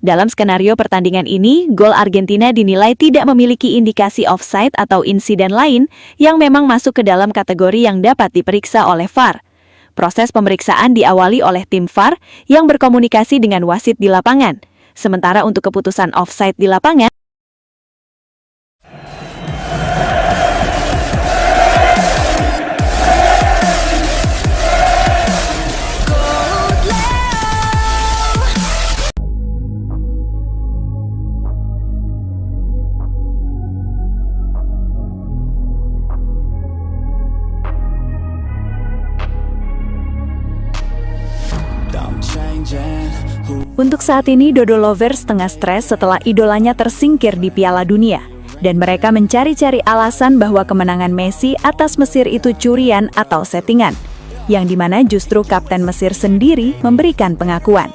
Dalam skenario pertandingan ini, gol Argentina dinilai tidak memiliki indikasi offside atau insiden lain yang memang masuk ke dalam kategori yang dapat diperiksa oleh VAR. Proses pemeriksaan diawali oleh tim VAR yang berkomunikasi dengan wasit di lapangan. Sementara untuk keputusan offside di lapangan, untuk saat ini Dodo Lovers tengah stres setelah idolanya tersingkir di Piala Dunia. Dan mereka mencari-cari alasan bahwa kemenangan Messi atas Mesir itu curian atau settingan. Yang dimana justru Kapten Mesir sendiri memberikan pengakuan.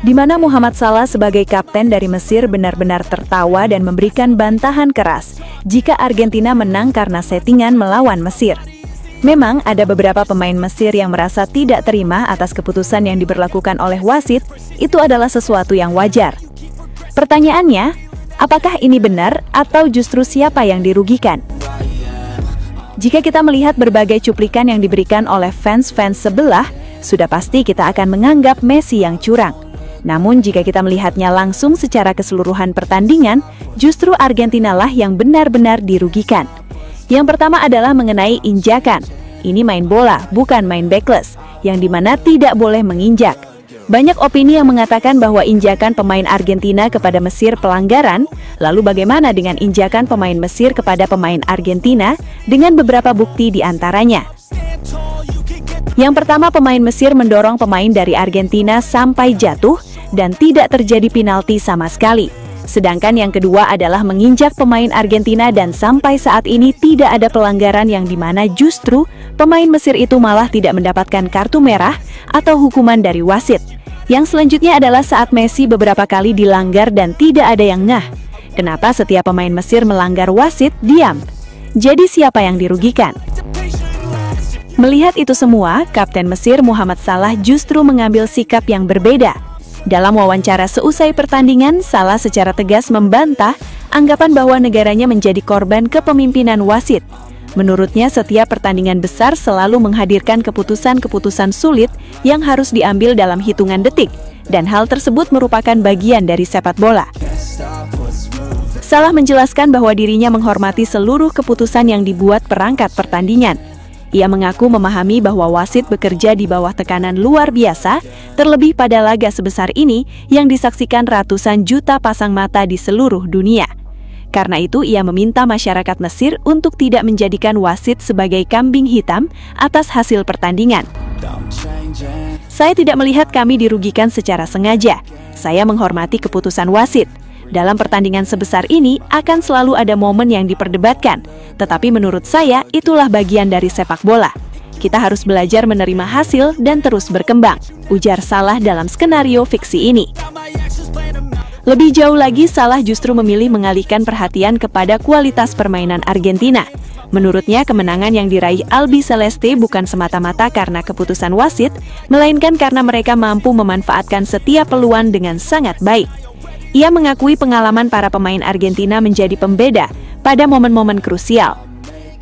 Di mana Muhammad Salah sebagai kapten dari Mesir benar-benar tertawa dan memberikan bantahan keras jika Argentina menang karena settingan melawan Mesir. Memang ada beberapa pemain Mesir yang merasa tidak terima atas keputusan yang diberlakukan oleh wasit, itu adalah sesuatu yang wajar. Pertanyaannya, apakah ini benar atau justru siapa yang dirugikan? Jika kita melihat berbagai cuplikan yang diberikan oleh fans-fans sebelah, sudah pasti kita akan menganggap Messi yang curang. Namun jika kita melihatnya langsung secara keseluruhan pertandingan, justru Argentina lah yang benar-benar dirugikan. Yang pertama adalah mengenai injakan. Ini main bola, bukan main backless, yang dimana tidak boleh menginjak. Banyak opini yang mengatakan bahwa injakan pemain Argentina kepada Mesir pelanggaran, lalu bagaimana dengan injakan pemain Mesir kepada pemain Argentina dengan beberapa bukti di antaranya. Yang pertama, pemain Mesir mendorong pemain dari Argentina sampai jatuh dan tidak terjadi penalti sama sekali. Sedangkan yang kedua adalah menginjak pemain Argentina dan sampai saat ini tidak ada pelanggaran yang dimana justru pemain Mesir itu malah tidak mendapatkan kartu merah atau hukuman dari wasit. Yang selanjutnya adalah saat Messi beberapa kali dilanggar dan tidak ada yang ngeh. Kenapa setiap pemain Mesir melanggar wasit diam? Jadi siapa yang dirugikan? Melihat itu semua, Kapten Mesir Muhammad Salah justru mengambil sikap yang berbeda. Dalam wawancara seusai pertandingan, Salah secara tegas membantah anggapan bahwa negaranya menjadi korban kepemimpinan wasit. Menurutnya, setiap pertandingan besar selalu menghadirkan keputusan-keputusan sulit yang harus diambil dalam hitungan detik, dan hal tersebut merupakan bagian dari sepak bola. Salah menjelaskan bahwa dirinya menghormati seluruh keputusan yang dibuat perangkat pertandingan. Ia mengaku memahami bahwa wasit bekerja di bawah tekanan luar biasa, terlebih pada laga sebesar ini yang disaksikan ratusan juta pasang mata di seluruh dunia. Karena itu, ia meminta masyarakat Mesir untuk tidak menjadikan wasit sebagai kambing hitam atas hasil pertandingan. Saya tidak melihat kami dirugikan secara sengaja. Saya menghormati keputusan wasit. Dalam pertandingan sebesar ini akan selalu ada momen yang diperdebatkan, tetapi menurut saya itulah bagian dari sepak bola. Kita harus belajar menerima hasil dan terus berkembang, ujar Salah dalam skenario fiksi ini. Lebih jauh lagi, Salah justru memilih mengalihkan perhatian kepada kualitas permainan Argentina. Menurutnya, kemenangan yang diraih Albi Celeste bukan semata-mata karena keputusan wasit, melainkan karena mereka mampu memanfaatkan setiap peluang dengan sangat baik. Ia mengakui pengalaman para pemain Argentina menjadi pembeda pada momen-momen krusial.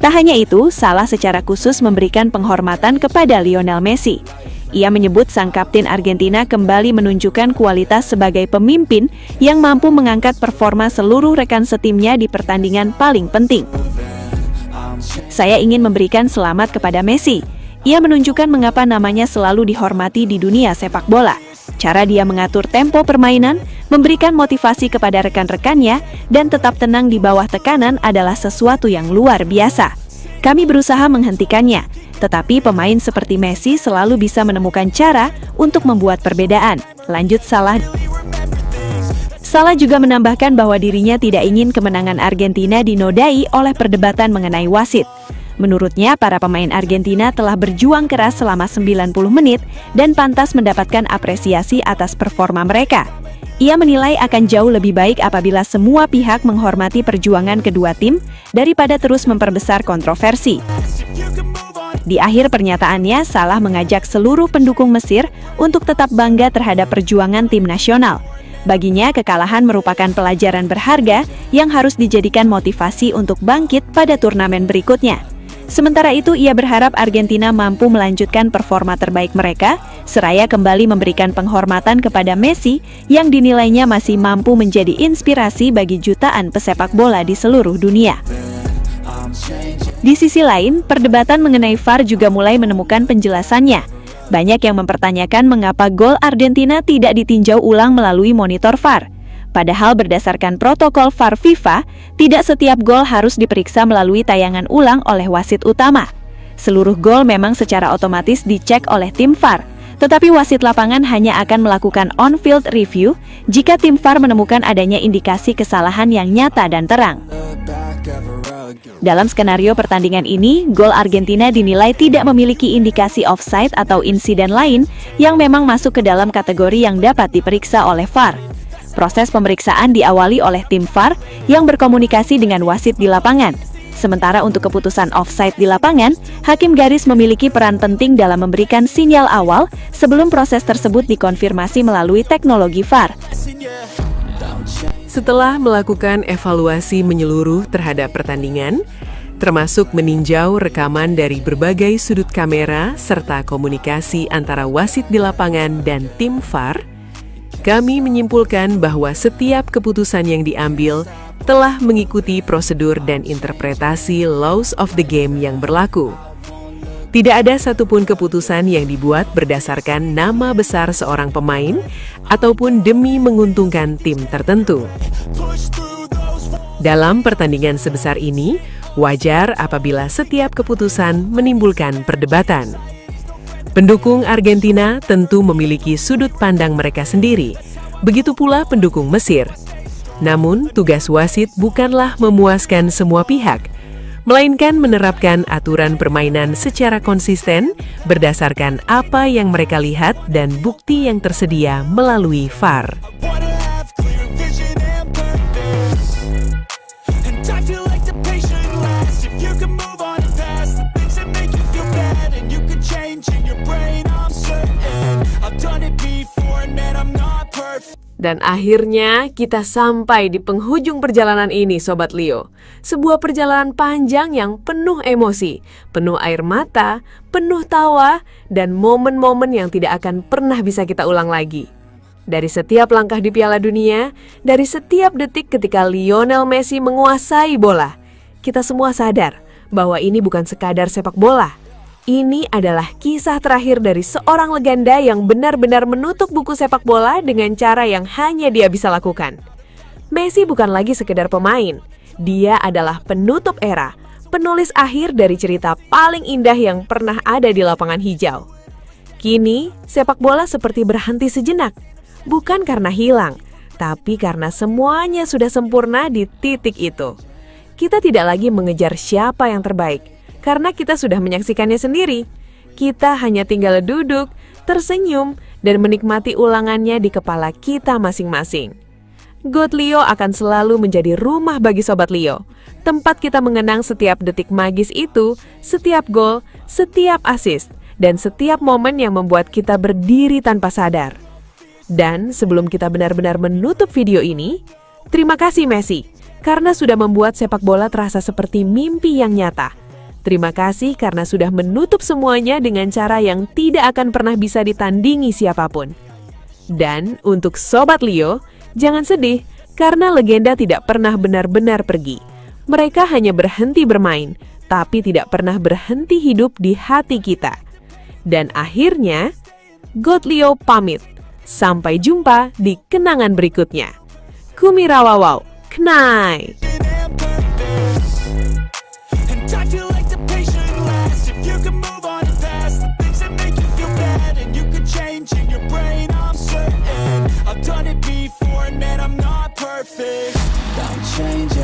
Tak hanya itu, Salah secara khusus memberikan penghormatan kepada Lionel Messi. Ia menyebut sang kapten Argentina kembali menunjukkan kualitas sebagai pemimpin yang mampu mengangkat performa seluruh rekan setimnya di pertandingan paling penting. Saya ingin memberikan selamat kepada Messi. Ia menunjukkan mengapa namanya selalu dihormati di dunia sepak bola. Cara dia mengatur tempo permainan, memberikan motivasi kepada rekan-rekannya, dan tetap tenang di bawah tekanan adalah sesuatu yang luar biasa. Kami berusaha menghentikannya, tetapi pemain seperti Messi selalu bisa menemukan cara untuk membuat perbedaan, lanjut Salah. Salah juga menambahkan bahwa dirinya tidak ingin kemenangan Argentina dinodai oleh perdebatan mengenai wasit. Menurutnya, para pemain Argentina telah berjuang keras selama 90 menit dan pantas mendapatkan apresiasi atas performa mereka. Ia menilai akan jauh lebih baik apabila semua pihak menghormati perjuangan kedua tim daripada terus memperbesar kontroversi. Di akhir pernyataannya, Salah mengajak seluruh pendukung Mesir untuk tetap bangga terhadap perjuangan tim nasional. Baginya, kekalahan merupakan pelajaran berharga yang harus dijadikan motivasi untuk bangkit pada turnamen berikutnya. Sementara itu, ia berharap Argentina mampu melanjutkan performa terbaik mereka, seraya kembali memberikan penghormatan kepada Messi yang dinilainya masih mampu menjadi inspirasi bagi jutaan pesepak bola di seluruh dunia. Di sisi lain, perdebatan mengenai VAR juga mulai menemukan penjelasannya. Banyak yang mempertanyakan mengapa gol Argentina tidak ditinjau ulang melalui monitor VAR. Padahal berdasarkan protokol VAR FIFA, tidak setiap gol harus diperiksa melalui tayangan ulang oleh wasit utama. Seluruh gol memang secara otomatis dicek oleh tim VAR, tetapi wasit lapangan hanya akan melakukan on-field review jika tim VAR menemukan adanya indikasi kesalahan yang nyata dan terang. Dalam skenario pertandingan ini, gol Argentina dinilai tidak memiliki indikasi offside atau insiden lain yang memang masuk ke dalam kategori yang dapat diperiksa oleh VAR. Proses pemeriksaan diawali oleh tim VAR yang berkomunikasi dengan wasit di lapangan. Sementara untuk keputusan offside di lapangan, hakim garis memiliki peran penting dalam memberikan sinyal awal sebelum proses tersebut dikonfirmasi melalui teknologi VAR. Setelah melakukan evaluasi menyeluruh terhadap pertandingan, termasuk meninjau rekaman dari berbagai sudut kamera serta komunikasi antara wasit di lapangan dan tim VAR, kami menyimpulkan bahwa setiap keputusan yang diambil telah mengikuti prosedur dan interpretasi laws of the game yang berlaku. Tidak ada satupun keputusan yang dibuat berdasarkan nama besar seorang pemain ataupun demi menguntungkan tim tertentu. Dalam pertandingan sebesar ini, wajar apabila setiap keputusan menimbulkan perdebatan. Pendukung Argentina tentu memiliki sudut pandang mereka sendiri, begitu pula pendukung Mesir. Namun, tugas wasit bukanlah memuaskan semua pihak, melainkan menerapkan aturan permainan secara konsisten berdasarkan apa yang mereka lihat dan bukti yang tersedia melalui VAR. Dan akhirnya kita sampai di penghujung perjalanan ini, Sobat Leo. Sebuah perjalanan panjang yang penuh emosi, penuh air mata, penuh tawa, dan momen-momen yang tidak akan pernah bisa kita ulang lagi. Dari setiap langkah di Piala Dunia, dari setiap detik ketika Lionel Messi menguasai bola, kita semua sadar bahwa ini bukan sekadar sepak bola. Ini adalah kisah terakhir dari seorang legenda yang benar-benar menutup buku sepak bola dengan cara yang hanya dia bisa lakukan. Messi bukan lagi sekedar pemain, dia adalah penutup era, penulis akhir dari cerita paling indah yang pernah ada di lapangan hijau. Kini, sepak bola seperti berhenti sejenak, bukan karena hilang, tapi karena semuanya sudah sempurna di titik itu. Kita tidak lagi mengejar siapa yang terbaik, karena kita sudah menyaksikannya sendiri. Kita hanya tinggal duduk, tersenyum, dan menikmati ulangannya di kepala kita masing-masing. GOAT Leo akan selalu menjadi rumah bagi Sobat Leo, tempat kita mengenang setiap detik magis itu, setiap gol, setiap assist, dan setiap momen yang membuat kita berdiri tanpa sadar. Dan sebelum kita benar-benar menutup video ini, terima kasih Messi, karena sudah membuat sepak bola terasa seperti mimpi yang nyata. Terima kasih karena sudah menutup semuanya dengan cara yang tidak akan pernah bisa ditandingi siapapun. Dan untuk Sobat Leo, jangan sedih karena legenda tidak pernah benar-benar pergi. Mereka hanya berhenti bermain, tapi tidak pernah berhenti hidup di hati kita. Dan akhirnya, GOAT Leo pamit. Sampai jumpa di kenangan berikutnya. Kumirawawau, Knai! I've done it before and man, I'm not perfect. I'm changing.